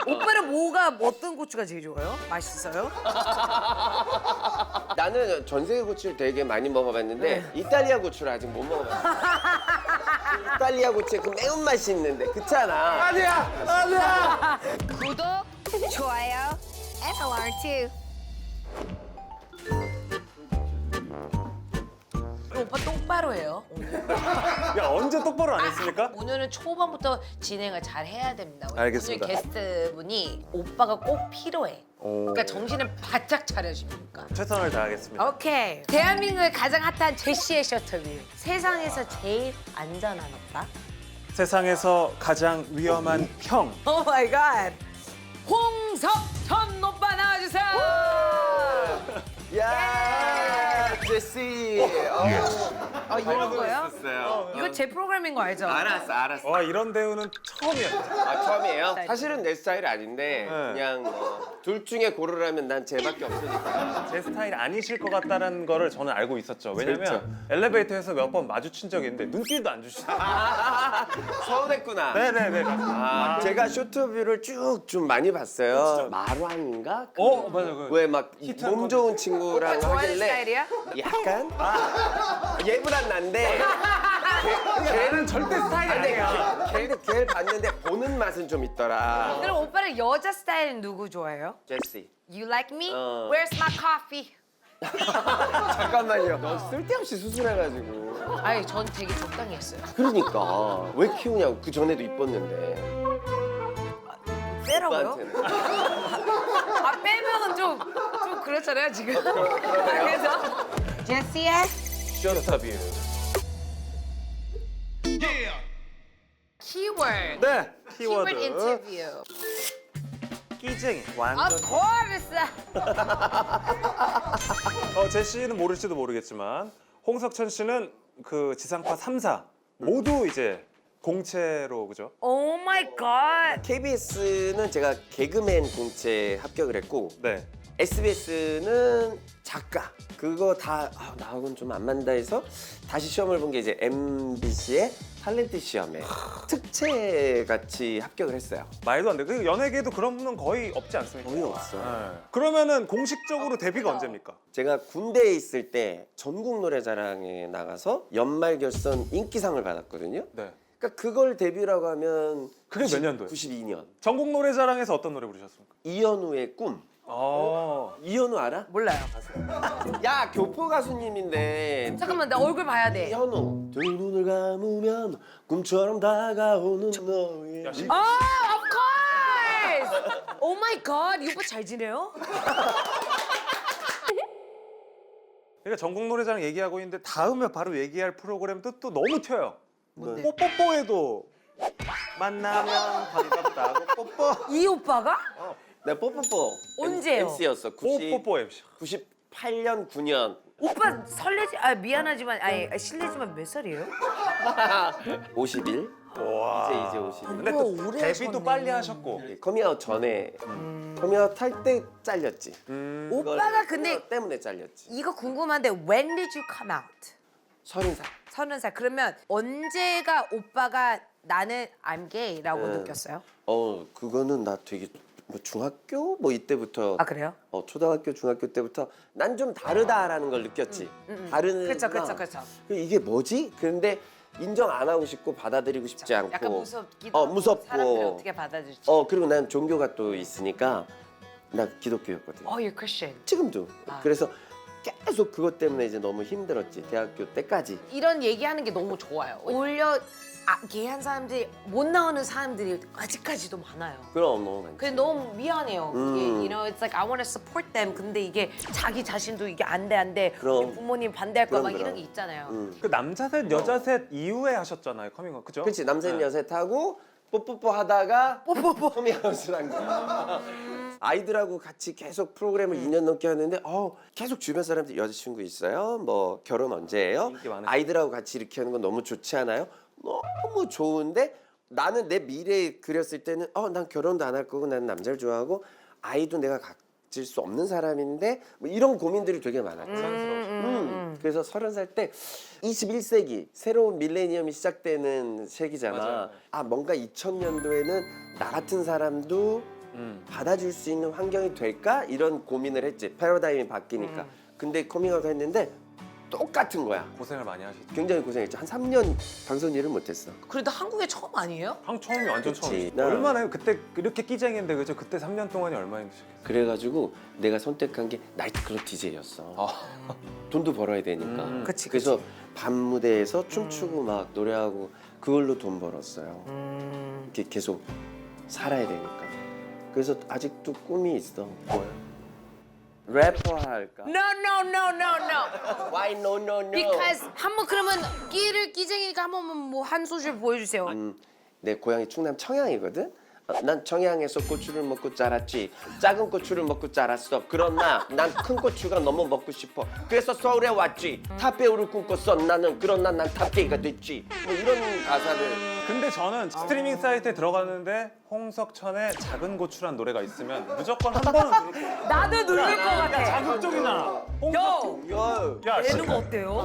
오빠는 뭐가 어떤 고추가 제일 좋아요? 맛있어요? 나는 전 세계 고추를 되게 많이 먹어봤는데 이탈리아 고추를 아직 못 먹어봤어. 이탈리아 고추에 그 매운맛이 있는데 그렇잖아. 아니야. 구독, 좋아요, SLR2. 오빠 똑바로 해요. 야 언제 똑바로 안 했습니까? 오늘은 초반부터 진행을 잘 해야 됩니다. 알겠습니다. 오늘 게스트분이 오빠가 꼭 필요해. 오. 그러니까 정신을 바짝 차려주니까. 최선을 다하겠습니다. 오케이. 대한민국의 가장 핫한 제시의 셔터뷰. 세상에서 제일 안전한 오빠. 세상에서 가장 위험한 형. 오 마이 갓. 홍석천 오빠 나와주세요. 야, 제시. 이런 거요? 있었어요. 이거 제 프로그램인 거 알죠? 알았어. 와 이런 대우는 처음이었죠. 아, 처음이에요? 사실은 내 스타일 아닌데 네. 그냥 둘 중에 고르라면 난 쟤밖에 없으니까. 제 스타일 아니실 것 같다는 거를 저는 알고 있었죠. 왜냐면 그렇죠. 엘리베이터에서 몇 번 마주친 적이 있는데 눈길도 안 주시더라고요. 서운했구나. 네네네. 아, 제가 쇼트뷰를 쭉 좀 많이 봤어요. 마루앙인가? 맞아요. 왜 막 히트한 몸 좋은 친구랑 좋아하는 하길래 스타일이야? 약간 얘보단 난데 걔는 절대 스타일이 아니야. 걔를 봤는데 보는 맛은 좀 있더라. 그럼 오빠는 여자 스타일은 누구 좋아해요? 제시. You like me? 어. Where's my coffee? 잠깐만요. 너 쓸데없이 수술해가지고. 아니 전 되게 적당히 했어요. 그러니까 왜 키우냐고. 그 전에도 이뻤는데. 빼라고요? 오빠한테는. 아 빼면은 좀 그렇잖아요 지금. 그래서 제시의 쇼터뷰. 키워드. 네. 키워드 키워드. 인터뷰. 끼쟁이. 완전. Of course. 제시는 모를지도 모르겠지만 홍석천 씨는 그 지상파 3사 모두 이제 공채로 그죠? Oh my god. KBS는 제가 개그맨 공채 합격을 했고 네. SBS는 작가 그거 다 나하고는 좀 안 맞는다 해서 다시 시험을 본 게 이제 MBC의 탤런트 시험에 특채 같이 합격을 했어요. 말도 안 돼. 그 연예계에도 그런 분은 거의 없지 않습니까? 거의 없어. 네. 그러면은 공식적으로 데뷔가 언제입니까? 제가 군대에 있을 때 전국 노래자랑에 나가서 연말 결선 인기상을 받았거든요. 네. 그러니까 그걸 데뷔라고 하면 그게 몇 년도예요? 92년. 전국 노래자랑에서 어떤 노래 부르셨습니까? 이현우의 꿈. 이현우 알아? 몰라요. 야 교포 가수님인데 잠깐만 나 얼굴 봐야 돼. 이현우. 두 눈을 감으면 꿈처럼 다가오는 너의 야, Of course. Oh my god. 이 오빠 잘 지내요? 그러니까 전국 노래자랑 얘기하고 있는데 다음에 바로 얘기할 프로그램도 또 너무 튀어요. 뭔데? 뽀뽀뽀에도 만나면 반갑다고 뽀뽀. 이 오빠가? 내 뽀뽀뽀 언제요? MC였어. 뽀뽀뽀 MC. 98년 9년 오빠 설레지 미안하지만 실례지만 몇 살이에요? 50일 와. 이제 50일. 근데 우와, 또 오래 데뷔도 하셨네. 빨리 하셨고. 커밍아웃 전에 커밍아웃 할 때 잘렸지. 오빠가 근데 커밍아웃 때문에 잘렸지. 이거 궁금한데 when did you come out? 30살. 30살. 그러면 언제가 오빠가 나는 I'm gay라고 네. 느꼈어요? 그거는 나 되게 뭐 중학교 뭐 이때부터 아 그래요? 초등학교 중학교 때부터 난 좀 다르다라는 걸 느꼈지. 다른 그렇죠, 애구나. 그렇죠, 그렇죠. 이게 뭐지? 그런데 인정 안 하고 싶고 받아들이고 싶지 않고 약간 무섭기도 하고 무섭고 사람들이 어떻게 받아줄지. 그리고 난 종교가 또 있으니까 나 기독교였거든. You're Christian. 지금도. 아. 그래서 계속 그것 때문에 이제 너무 힘들었지. 대학교 때까지. 이런 얘기하는 게 너무 좋아요. 오히려 게이한 사람들이 못 나오는 사람들이 아직까지도 많아요. 그럼 너무 많지. 그래 너무 미안해요. 그게 you know, it's like I want to support them. 근데 이게 자기 자신도 이게 안 돼. 그럼. 우리 부모님 반대할까 막 그럼. 이런 게 있잖아요. 그 남자 셋 여자 셋 이후에 하셨잖아요 커밍아웃 그죠? 그렇지. 남셋 네. 여셋 하고 뽀뽀뽀 하다가 커밍아웃을 한 거야. 아이들하고 같이 계속 프로그램을 2년 넘게 하는데 계속 주변 사람들 여자친구 있어요? 뭐 결혼 언제 해요? 인기 많으시죠. 아이들하고 같이 이렇게 하는 건 너무 좋지 않아요? 너무 좋은데 나는 내 미래 그렸을 때는 난 결혼도 안 할 거고 나는 남자를 좋아하고 아이도 내가 가질 수 없는 사람인데 뭐 이런 고민들이 되게 많았죠. 그래서 30살 때 21세기 새로운 밀레니엄이 시작되는 시기잖아. 맞아요. 뭔가 2000년도에는 나 같은 사람도 받아줄 수 있는 환경이 될까 이런 고민을 했지. 패러다임이 바뀌니까. 근데 커밍아웃 했는데 똑같은 거야. 고생을 많이 하셨죠. 굉장히 고생했죠. 한 3년 방송 일을 못했어. 그래도 한국에 처음 아니에요? 처음이 완전 그치. 처음이죠. 나- 얼마나 그때 이렇게 끼쟁인데 그죠? 그때 3년 동안이 얼마나 힘드셨겠어요. 그래가지고 내가 선택한 게 나이트클럽 DJ였어. 아. 돈도 벌어야 되니까. 그치, 그래서 밤 무대에서 춤추고 막 노래하고 그걸로 돈 벌었어요. 이렇게 계속 살아야 되니까. 그래서 아직도 꿈이 있어. 뭐예요? 래퍼 할까? No, no, no, no, no. Why no no no? Because 한번 그러면 끼쟁이니까 한 번만 뭐 한 소절 보여주세요. 내 고향이 충남 청양이거든. 난 청양에서 고추를 먹고 자랐지. 작은 고추를 먹고 자랐어. 그러나 난 큰 고추가 너무 먹고 싶어. 그래서 서울에 왔지. 탑배우를 꿈꿨어. 나는 그러나 난 탑게이가 됐지. 뭐 이런 가사를. 근데 저는 스트리밍 사이트에 들어갔는데 홍석천의 작은 고추란 노래가 있으면 무조건 한 번은 들을 거예요. 나도 누를 것 같아. 자극적이잖아. 홍석천. 요! 야, 야, 내는 거 어때요?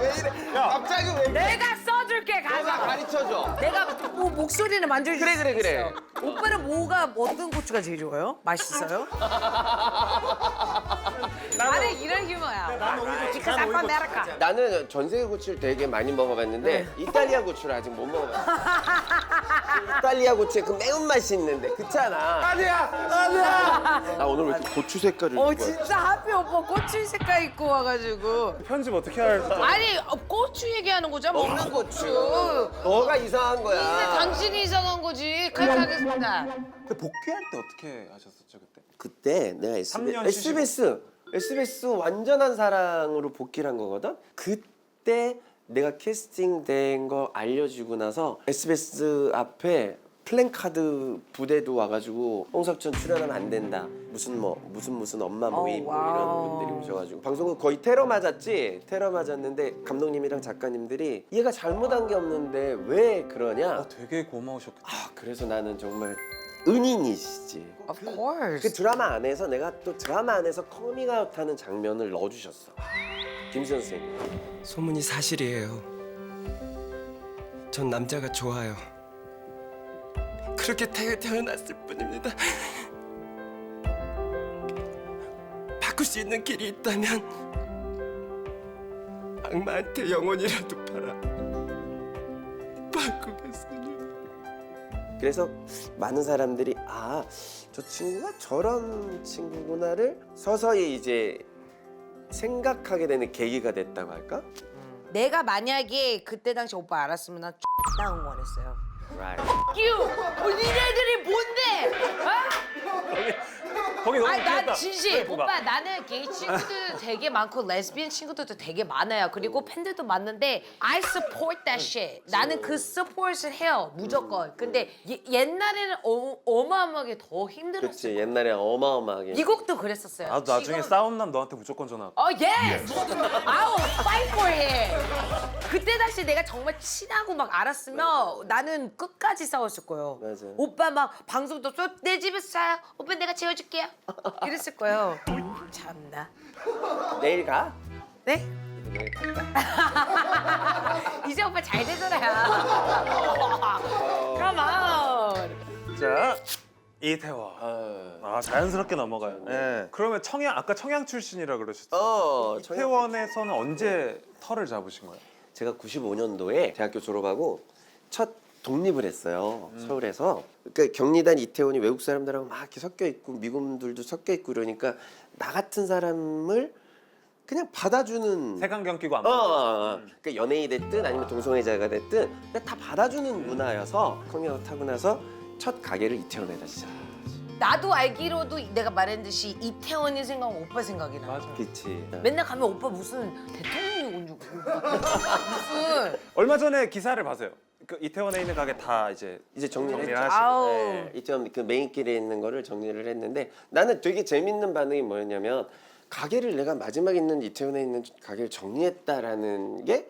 왜 이래? 갑자기 왜 이래? 내가 써줄게 가사. 가르쳐줘. 내가 뭐 목소리는 만져줄 수 그래, 그래, 있어. 오빠는 어떤 고추가 제일 좋아요? 맛있어요? 나는 이런 휴머야. Because I'm from America. 나는 전 세계 고추를 되게 많이 먹어봤는데 이탈리아 고추를 아직 못 먹어봤어. 이탈리아 고추에 그 매운맛이 있는데 그렇잖아. 아니야. 나 오늘 왜 이렇게 고추 색깔을 입고 왔지? 진짜 하필 오빠 고추 색깔 입고 와가지고. 편집 어떻게 할지. 아니 고추 얘기하는 거죠? 먹는 고추. 너가 이상한 근데 거야. 당신이 이상한 거지. 칼칼하겠습니다. 근데 복귀할 때 어떻게 하셨었죠 그때? 그때 내가 3년 SBS 완전한 사랑으로 복귀를 한 거거든. 그때 내가 캐스팅된 거 알려주고 나서 SBS 앞에 플랜카드 부대도 와가지고 홍석천 출연하면 안 된다. 무슨 엄마 모임 뭐 이런 와우. 분들이 오셔가지고 방송은 거의 테러 맞았지. 테러 맞았는데 감독님이랑 작가님들이 얘가 잘못한 게 없는데 왜 그러냐. 되게 고마우셨겠다. 그래서 나는 정말 은인이시지. Of course. 그 드라마 안에서 내가 또 드라마 안에서 커밍아웃하는 장면을 넣어주셨어. 김수현 선생님. 소문이 사실이에요. 전 남자가 좋아요. 그렇게 태어났을 뿐입니다. 바꿀 수 있는 길이 있다면 악마한테 영혼이라도 팔아 바꾸겠습니다. 그래서 많은 사람들이 저 친구가 저런 친구구나를 서서히 이제 생각하게 되는 계기가 됐다고 할까? 내가 만약에 그때 당시 오빠 알았으면 난 X나 응원했어요. Right. 니네들이 뭔데? 거기 너무 아니 난 귀엽다. 진심 그거 봐. 오빠 나는 게이 친구들 되게 많고 레즈비언 친구들도 되게 많아요. 그리고 팬들도 많은데 I support that shit. 나는 그 support을 해요 무조건. 근데 옛날에는 어마어마하게 더 힘들었어. 그렇지. 옛날에 어마어마하게. 미국도 그랬었어요. 나도 나중에 지금은- 싸움남 너한테 무조건 전화. yes! 아우, fight for it! 그때 당시 내가 정말 친하고 막 알았으면 나는 끝까지 싸웠을 거예요. 맞아. 오빠 막 방송도 내 집에서 자요. 오빠 내가 재워줄게요. 이랬을 거예요. 참나. 내일 가? 네? 내일 갈까? 이제 오빠 잘 되잖아요. Come on. 자 이태원. 아, 자연스럽게 넘어가요. 네. 그러면 아까 청양 출신이라 그러셨죠? 저희 이태원에서는 언제 터를 잡으신 거예요? 제가 95년도에 대학교 졸업하고 첫 독립을 했어요. 서울에서. 그러니까 경리단 이태원이 외국 사람들하고 막 이렇게 섞여 있고 미군들도 섞여 있고 그러니까 나 같은 사람을 그냥 받아주는 색안경 끼고 안 그러니까 연예인이 됐든 아니면 동성애자가 됐든 그냥 다 받아주는 문화여서 커밍아웃 하고 나서 첫 가게를 이태원에다 시작했지. 나도 알기로도 내가 말했듯이 이태원이 생각하면 오빠 생각이 나. 맞아. 그치. 맨날 가면 오빠 무슨 대통령이 온 줄 무슨 얼마 전에 기사를 봤어요. 그 이태원에 있는 가게 다 이제 정리를 했죠. 정리하시고. 아우. 네, 이태원 그 메인길에 있는 거를 정리를 했는데 나는 되게 재밌는 반응이 뭐였냐면 가게를 내가 마지막에 있는 이태원에 있는 가게를 정리했다라는 게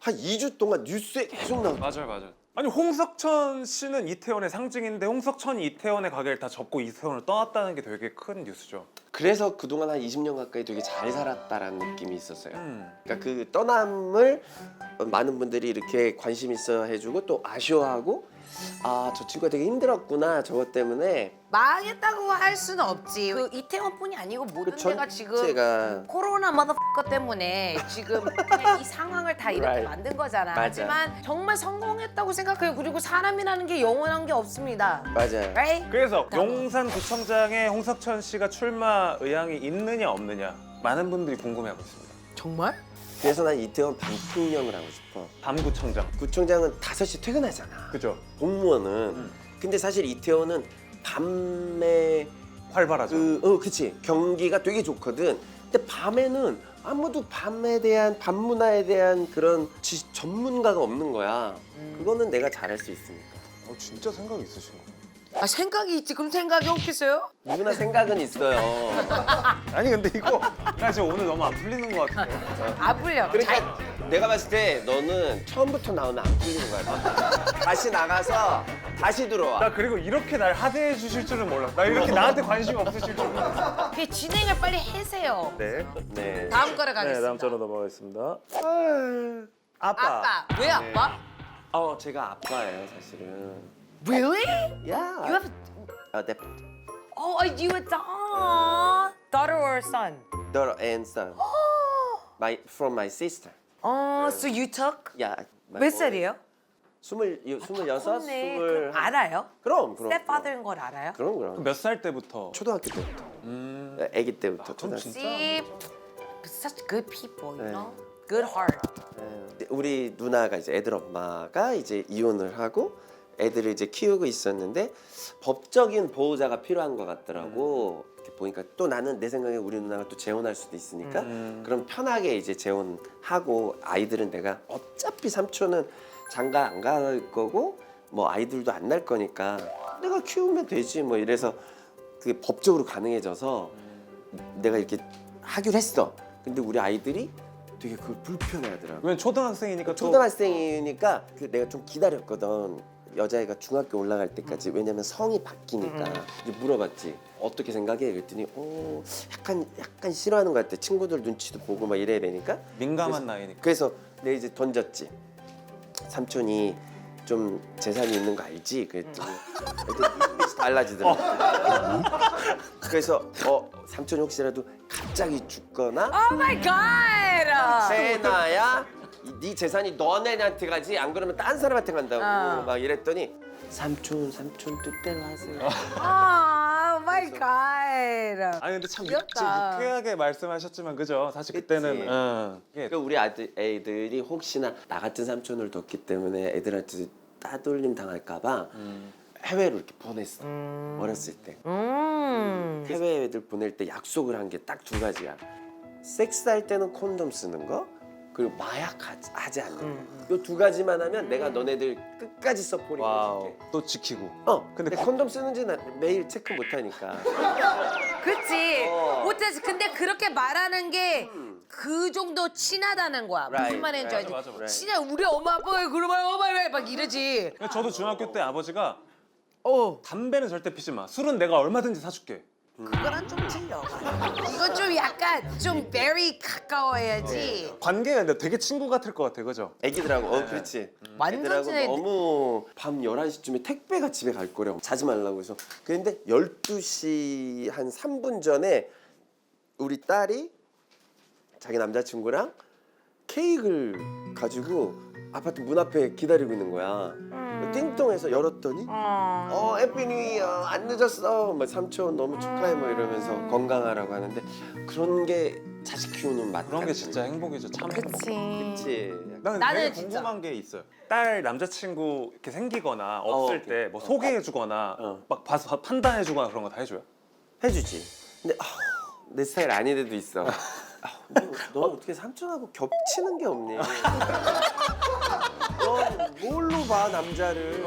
한 2주 동안 뉴스에 계속 나왔어. 맞아요. 아니 홍석천 씨는 이태원의 상징인데 홍석천이 이태원의 가게를 다 접고 이태원을 떠났다는 게 되게 큰 뉴스죠. 그래서 그동안 한 20년 가까이 되게 잘 살았다라는 느낌이 있었어요. 그러니까 그 떠남을 많은 분들이 이렇게 관심 있어 해주고 또 아쉬워하고 아, 저 친구가 되게 힘들었구나 저것 때문에. 망했다고 할 수는 없지. 그 이태원뿐이 아니고 모든 그 데가 지금 전체가. 코로나 motherfucker 때문에 지금 그냥 이 상황을 다 이렇게 Right. 만든 거잖아. 맞아. 하지만 정말 성공했다고 생각해요. 그리고 사람이라는 게 영원한 게 없습니다. 맞아요. Right? 그래서 용산구청장에 홍석천 씨가 출마 의향이 있느냐 없느냐 많은 분들이 궁금해하고 있습니다. 정말? 그래서 난 이태원 밤풍령을 하고 싶어. 밤구청장. 구청장은 5시 퇴근하잖아. 그죠? 공무원은. 근데 사실 이태원은 밤에 활발하죠. 그치. 경기가 되게 좋거든. 근데 밤에는 아무도 밤에 대한 밤 문화에 대한 그런 전문가가 없는 거야. 그거는 내가 잘할 수 있으니까. 진짜 생각이 있으신 거. 아 생각이 있지. 그럼 생각이 없겠어요? 누구나 생각은 있어요. 아니 근데 이거 나 지금 오늘 너무 안 풀리는 것 같은데. 안 풀려. 그러니까 내가 봤을 때 너는 처음부터 나오면 안 풀리는 거야. 다시 나가서 다시 들어와. 나 그리고 이렇게 날 하대해 주실 줄은 몰랐어. 나 이렇게 나한테 관심이 없으실 줄은 몰랐어. 그 진행을 빨리 해세요. 네. 네. 다음 거로 가겠습니다. 네, 다음 자로 넘어가겠습니다. 아빠. 아빠. 왜 아빠? 제가 아빠예요, 사실은. Really? Yeah. You have 네. Oh, are you a daughter or a son? Daughter and son. From my sister. Oh, so you took? Yeah. 몇 살이에요? 26, 그럼 20. 알아요? 그럼. stepfather인 걸 알아요? 그럼. 몇 살 때부터? 초등학교 때부터. 아기 때부터 그럼 초등학교. 진짜? See, such good people, you 네. know? Good heart. 우리 누나가 이제 애들 엄마가 이제 이혼을 하고 애들을 이제 키우고 있었는데 법적인 보호자가 필요한 것 같더라고. 이렇게 보니까 또 나는 내 생각에 우리 누나가 또 재혼할 수도 있으니까 그럼 편하게 이제 재혼하고 아이들은 내가 어차피 삼촌은 장가 안 갈 거고 뭐 아이들도 안 날 거니까 내가 키우면 되지 뭐 이래서 그게 법적으로 가능해져서 내가 이렇게 하기로 했어. 근데 우리 아이들이 되게 그걸 불편해하더라고. 왜냐면 초등학생이니까 또 초등학생이니까 내가 좀 기다렸거든. 여자애가 중학교 올라갈 때까지. 왜냐면 성이 바뀌니까. 이제 물어봤지. 어떻게 생각해? 그랬더니 약간 싫어하는 것 같아. 친구들 눈치도 보고 막 이래야 되니까. 민감한 나이니까. 그래서 내가 이제 던졌지. 삼촌이 좀 재산이 있는 거 알지? 그랬더니 애들 달라지더라고. 그래서 삼촌이 혹시라도 갑자기 죽거나 Oh my God! 세나야 네 재산이 너네한테 가지 안 그러면 딴 사람한테 간다고 막 이랬더니 삼촌 뜻대로 하세요. Oh my God! 아니 근데 참 귀엽다. 유쾌하게 말씀하셨지만 그죠? 사실 그치. 그때는 이게 그러니까 우리 애들이 혹시나 나 같은 삼촌을 뒀기 때문에 애들한테 따돌림 당할까 봐 해외로 이렇게 보냈어. 어렸을 때. 해외 애들 보낼 때 약속을 한 게 딱 2가지야. 섹스할 때는 콘돔 쓰는 거, 그리고 마약 하지 않는 거. 요 2가지만 하면 내가 너네들 끝까지 서포팅 와우 해줄게. 또 지키고. 근데 콘돔 쓰는지 는 매일 체크 못 하니까. 그치. 어. 못하지. 근데 그렇게 말하는 게 그 정도 친하다는 거야. 무슨 Right, 말인지 알지? 맞아, 맞아. 친해. 우리 엄마 아빠가 그러면 어머니 막 이러지. 그러니까 저도 중학교 때 아버지가 어. 담배는 절대 피지 마. 술은 내가 얼마든지 사줄게. 그거랑 좀 틀려. 이건 좀 약간 좀 very 가까워야지. 관계가 근데 되게 친구 같을 것 같아, 그죠? 애기들하고 그렇지. 완전 애들하고 친해. 너무 밤 11시쯤에 택배가 집에 갈 거라고 자지 말라고 해서. 그런데 12시 한 3분 전에 우리 딸이 자기 남자친구랑 케이크를 가지고 아파트 문 앞에 기다리고 있는 거야. 띵동해서 열었더니 해피 뉴 이어 안 늦었어. 막 삼촌 너무 축하해 뭐 이러면서 건강하라고 하는데 그런 게 자식 키우는 맛. 그런 게 진짜 행복이죠. 참 행복. 그치. 그치. 나는 나는 되게 진짜. 궁금한 게 있어요. 딸 남자친구 이렇게 생기거나 없을 오케이. 때 뭐 소개해주거나 어. 막 봐서 판단해주거나 그런 거 다 해줘요? 해주지. 근데 내 스타일 아닌 애도 있어. 너 어떻게 삼촌하고 겹치는 게 없니? 너 뭘로 봐 남자를?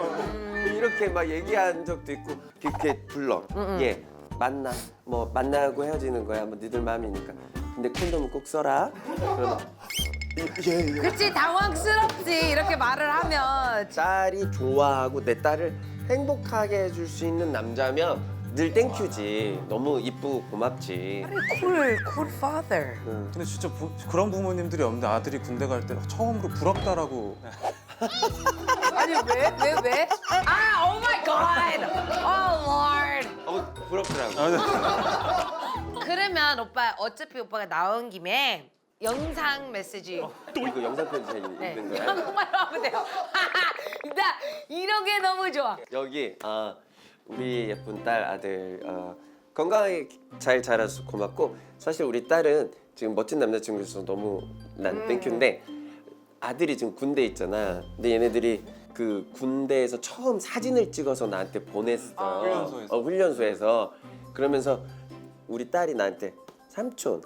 이렇게 막 얘기한 적도 있고 이렇게 불러. 얘 만나. 뭐 만나고 헤어지는 거야. 뭐 니들 마음이니까. 근데 콘돔은 꼭 써라. 그러면 예. 그치 당황스럽지 이렇게 말을 하면. 딸이 좋아하고 내 딸을 행복하게 해줄 수 있는 남자면 늘 땡큐지. 너무 이쁘고 고맙지. cool father. 근데 진짜 그런 부모님들이 없는데 아들이 군대 갈 때 처음으로 부럽다라고 아니 왜? 아, oh my god. Oh lord. 부럽더라고. 그러면 오빠 어차피 오빠가 나온 김에 영상 메시지 또 이거 영상 편지 네. 있는 거야? 한국말로 하면 돼요. 나 이런 게 너무 좋아. 여기 우리 예쁜 딸 아들 건강하게 잘 자라서 고맙고 사실 우리 딸은 지금 멋진 남자친구 있어서 너무 난 땡큐인데 아들이 지금 군대에 있잖아. 근데 얘네들이 그 군대에서 처음 사진을 찍어서 나한테 보냈어. 훈련소에서. 훈련소에서. 그러면서 우리 딸이 나한테 삼촌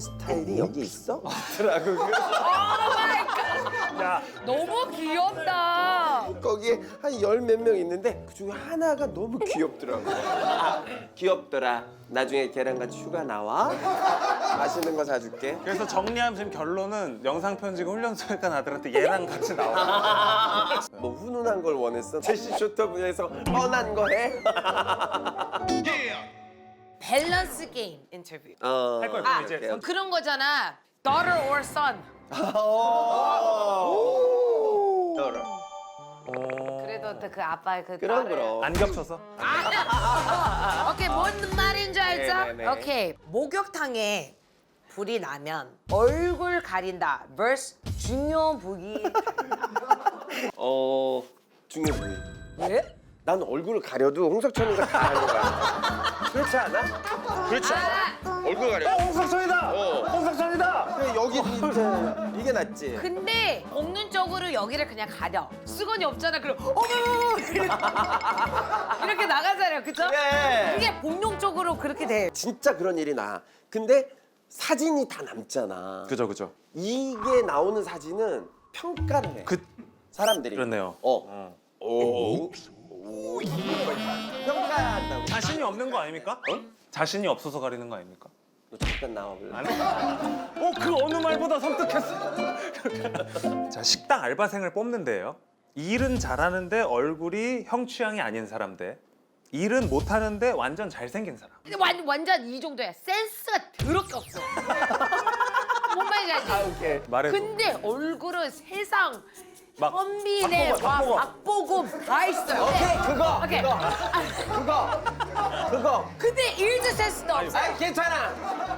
스타일이 여기 있어? 라고 야, 너무 귀엽다. 거기에 한 열 몇 명 있는데 그 중에 하나가 너무 귀엽더라고. 귀엽더라. 나중에 걔랑 같이 휴가 나와. 맛있는 거 사줄게. 그래서 정리하면 지금 결론은 영상 편지가 훈련소에 간 아들한테 얘랑 같이 나와. 뭐 훈훈한 걸 원했어? 제시 쇼터 분야에서 뻔한 거 해? 밸런스 게임 인터뷰. 할 거야. 그럼 이제 오케이. 그런 거잖아. Daughter or son. 그래도 또 그 아빠의 그 그럼 딸을- 그럼. 안 겹쳐서. 오케이 뭔 말인지 알죠? 네네네. 오케이 목욕탕에 불이 나면 얼굴 가린다 vs 중요 부위 중요 부위. 왜? 난 얼굴을 가려도 홍석천이가 다 하는 거야. 그렇지 않아? 그렇지 않아? 얼굴 가려. 홍석천이다. 홍석천이다. 그래, 여기 이게 낫지. 근데 먹는 쪽으로 여기를 그냥 가려 수건이 없잖아 그럼 어머 이렇게 나가잖아요 그쵸? 그래. 그게 복용 쪽으로 그렇게 돼 진짜 그런 일이 나. 근데 사진이 다 남잖아. 그죠. 이게 나오는 사진은 평가를 해. 사람들이. 그렇네요. 평가한다고. 자신이 없는 거 아닙니까? 자신이 없어서 가리는 거 아닙니까? 너 잠깐 나와볼래? 그 어느 말보다 섬뜩했어. 자, 식당 알바생을 뽑는데요. 일은 잘하는데 얼굴이 형 취향이 아닌 사람 대 일은 못하는데 완전 잘생긴 사람. 근데 완전 이 정도야 센스가 더럽게 없어 뭔 말인지 알지? 오케이. 말해도. 근데 얼굴은 세상 막 현빈의 박보검 다 있어요. 오케이 그거. 오케이. 그거. 근데 일도 센스도 없어. 아 괜찮아.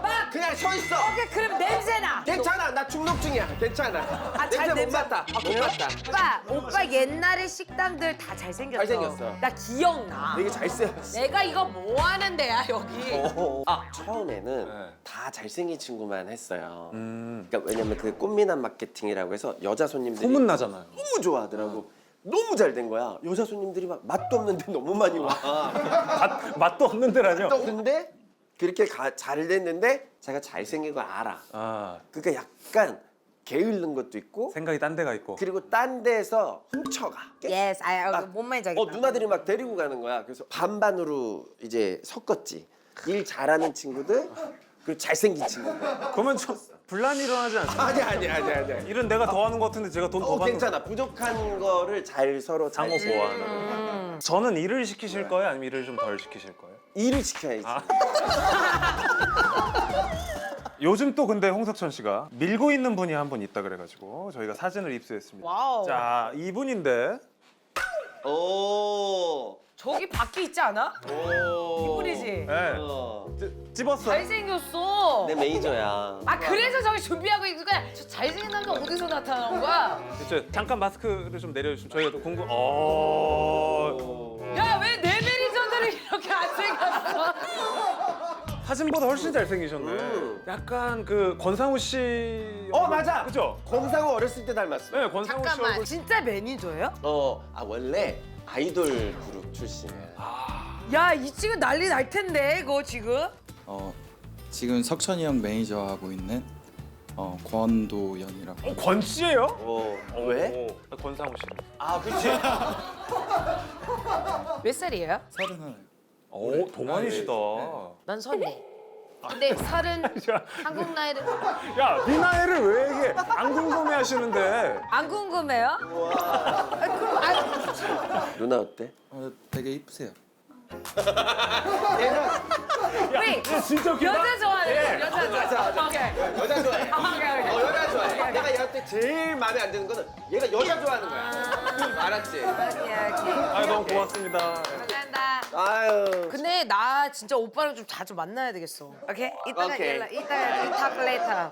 막 그냥 서 있어. 오케이 그럼 냄새나. 괜찮아. 나 중독증이야. 괜찮아. 잘 냄새 못 맡아. 못 맡아. 오빠 옛날에 식당들 다 잘생겼어. 잘생겼어. 나 기억나. 되게 잘생겼어. 내가 이거 뭐 하는 데야 여기. 처음에는 네. 다 잘생긴 친구만 했어요. 음. 그러니까 왜냐면 그 꽃미남 마케팅이라고 해서 여자 손님들이 소문 나잖아요. 너무 좋아하더라고. 너무 잘 된 거야. 여자 손님들이 막 맛도 없는데 너무 많이 와. 맛도 없는 데라뇨. 근데 그렇게 잘 됐는데 제가 잘생긴 걸 알아. 그러니까 약간 게으른 것도 있고 생각이 딴 데가 있고. 그리고 딴 데서 훔쳐가. Yes, 뭔 말인지 알겠다. 누나들이 막 데리고 가는 거야. 그래서 반반으로 이제 섞었지. 일 잘하는 친구들 그리고 잘생긴 친구들. 그러면 좀 분란이 일어나지 않습니까? 아니야. 일은 내가 더 하는 것 같은데 제가 돈 더 받는 괜찮아. 부족한 거를 잘 서로 잘 상호 보완하는. 저는 일을 시키실 거예요? 아니면 일을 좀 덜 시키실 거예요? 일을 시켜야지. 요즘 또 근데 홍석천 씨가 밀고 있는 분이 한 분 있다 그래가지고 저희가 사진을 입수했습니다. 와우. 자, 이분인데 오. 저기 밖에 있지 않아? 오. 이분이지. 네. 찝었어요. 잘생겼어. 내 매니저야. 그래서 저기 준비하고 있는 거야. 저 잘생긴 남자 어디서 나타나는 거야? 잠깐 마스크를 좀 내려주시면 저희가 또 궁금. 야, 왜 내 매니저들이 이렇게 안 생겼어? 사진보다 훨씬 잘생기셨네. 약간 그 권상우 씨. 맞아. 그죠? 권상우 어렸을 때 닮았어. 네, 권상우 씨 잠깐만, 얼굴. 진짜 매니저예요? 원래 아이돌 그룹 출신이야. 야, 이 친구 난리 날 텐데, 이거 지금? 지금 석천이 형 매니저 하고 있는 권도연이라고. 권 씨예요? 왜? 권상우 씨. 그렇지. 몇 살이에요? 31. 오, 동안이시다. 난 선배. 근데 살은 한국 나이를 야, 네 나이를 왜 얘기해? 안 궁금해 하시는데. 안 궁금해요? 누나 어때? 되게 이쁘세요. 우리 진짜 웃기다. 여자 좋아해. 예. 여자 좋아해. 오케이. 여자 좋아해. 오케이. 여자 좋아해. 좋아해. 내가 얘한테 제일 마음에 안 드는 거는 얘가 여자 좋아하는 거야. 알았지? 아 너무 고맙습니다. 감사합니다. 아유. 근데 나 진짜 오빠랑 좀 자주 만나야 되겠어. 오케이? 이따가 오케이. 연락. 이따가 talk later.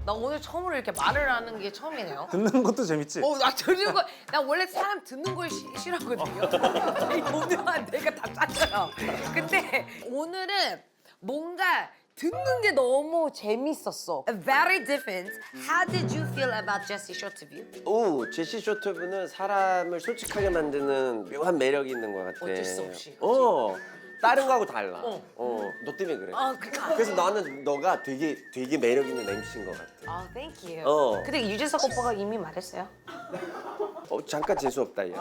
나 오늘 처음으로 이렇게 말을 하는 게 처음이네요. 듣는 것도 재밌지? 나 듣는 거, 나 원래 사람 듣는 걸 싫어하거든요. 이 모두만 내가 다 짰어요. 근데 오늘은 뭔가 듣는 게 너무 재밌었어. Very different. How did you feel about Jessie Shortview? 오, 제시 쇼트브는 사람을 솔직하게 만드는 묘한 매력이 있는 것 같아. 어쩔 수 없이. 다른 거하고 달라. 너 때문에 그래. 그래서 나는 너가 되게 매력 있는 MC인 것 같아. Thank you. 근데 유재석 오빠가 이미 말했어요. 잠깐 재수 없다 얘.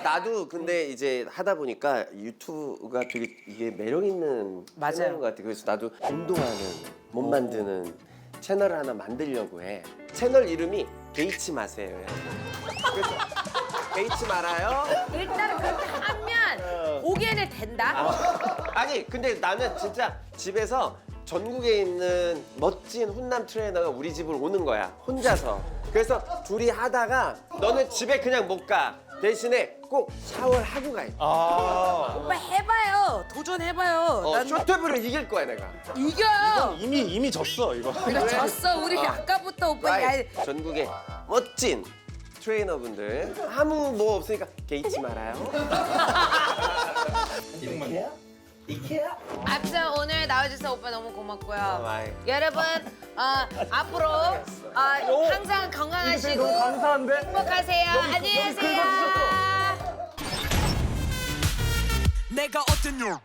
나도 근데 이제 하다 보니까 유튜브가 되게 이게 매력 있는 맞아요. 채널인 것 같아. 그래서 나도 운동하는 몸 만드는 채널을 하나 만들려고 해. 채널 이름이 게이츠 마세요. 그래서 게이츠 말아요. 일단은 그렇게 하면 보기에는 된다. 아니 근데 나는 진짜 집에서 전국에 있는 멋진 훈남 트레이너가 우리 집으로 오는 거야 혼자서. 그래서 둘이 하다가 너는 집에 그냥 못 가. 대신에 꼭 샤워를 하고 가야 돼. 오빠 해봐요. 도전해봐요. 난 쇼트브를 이길 거야 내가. 이겨요. 이미 졌어 이거. 이거 졌어. 우리 아까부터 오빠 야, 전국에 멋진 트레이너분들 아무 뭐 없으니까 게이츠 말아요. 아무튼 오늘 나와주셔서 오빠 너무 고맙고요. 마이. 여러분 앞으로 항상 건강하시고 감사한데? 행복하세요. 안녕히 계세요. 내가 어떤 걸